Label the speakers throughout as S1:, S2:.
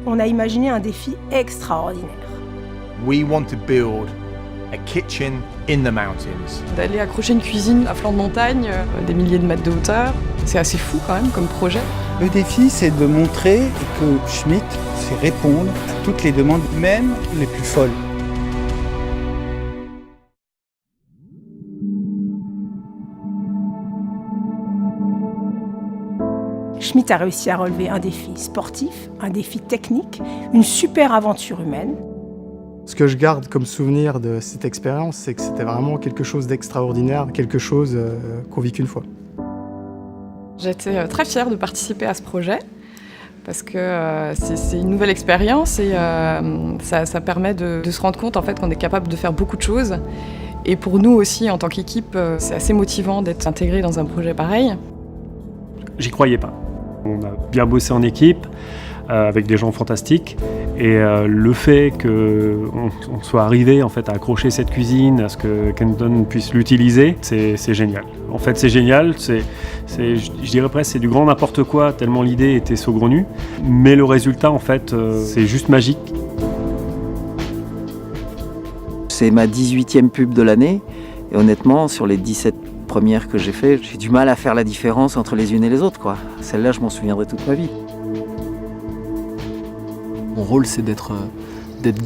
S1: on a imaginé un défi extraordinaire.
S2: We want to build a kitchen in the mountains.
S3: D'aller accrocher une cuisine à flanc de montagne, des milliers de mètres de hauteur, c'est assez fou quand même comme projet.
S4: Le défi, c'est de montrer que Schmitt sait répondre à toutes les demandes, même les plus folles.
S1: Schmitt a réussi à relever un défi sportif, un défi technique, une super aventure humaine.
S5: Ce que je garde comme souvenir de cette expérience, c'est que c'était vraiment quelque chose d'extraordinaire, quelque chose qu'on vit qu'une fois.
S3: J'étais très fière de participer à ce projet parce que c'est une nouvelle expérience et ça permet de se rendre compte en fait, qu'on est capable de faire beaucoup de choses. Et pour nous aussi, en tant qu'équipe, c'est assez motivant d'être intégré dans un projet pareil.
S6: J'y croyais pas. On a bien bossé en équipe, avec des gens fantastiques. Et le fait qu'on soit arrivé en fait, à accrocher cette cuisine, à ce que Kenton puisse l'utiliser, c'est génial. En fait, c'est génial. Je dirais presque c'est du grand n'importe quoi, tellement l'idée était saugrenue. Mais le résultat, en fait, c'est juste magique.
S7: C'est ma 18e pub de l'année. Et honnêtement, sur les 17 premières que j'ai fait, j'ai du mal à faire la différence entre les unes et les autres, quoi. Celle-là, je m'en souviendrai toute ma vie.
S8: Mon rôle, c'est d'être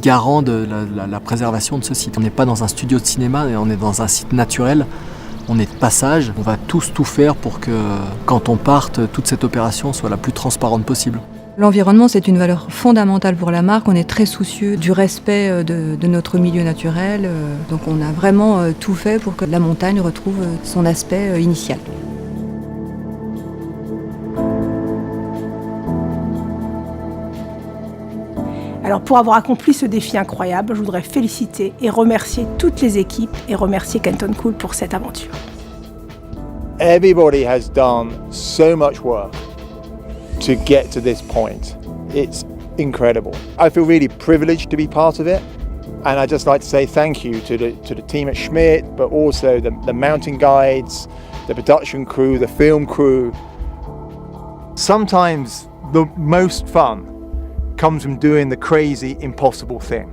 S8: garant de la préservation de ce site. On n'est pas dans un studio de cinéma, on est dans un site naturel. On est de passage. On va tous tout faire pour que, quand on parte, toute cette opération soit la plus transparente possible.
S9: L'environnement, c'est une valeur fondamentale pour la marque. On est très soucieux du respect de notre milieu naturel. Donc on a vraiment tout fait pour que la montagne retrouve son aspect initial.
S1: Alors pour avoir accompli ce défi incroyable, je voudrais féliciter et remercier toutes les équipes et remercier Kenton Cool pour cette aventure.
S2: Everybody has done so much work to get to this point. It's incredible. I feel really privileged to be part of it, and I'd just like to say thank you to the team at Schmitt, but also the mountain guides, the production crew, the film crew. Sometimes the most fun comes from doing the crazy, impossible thing.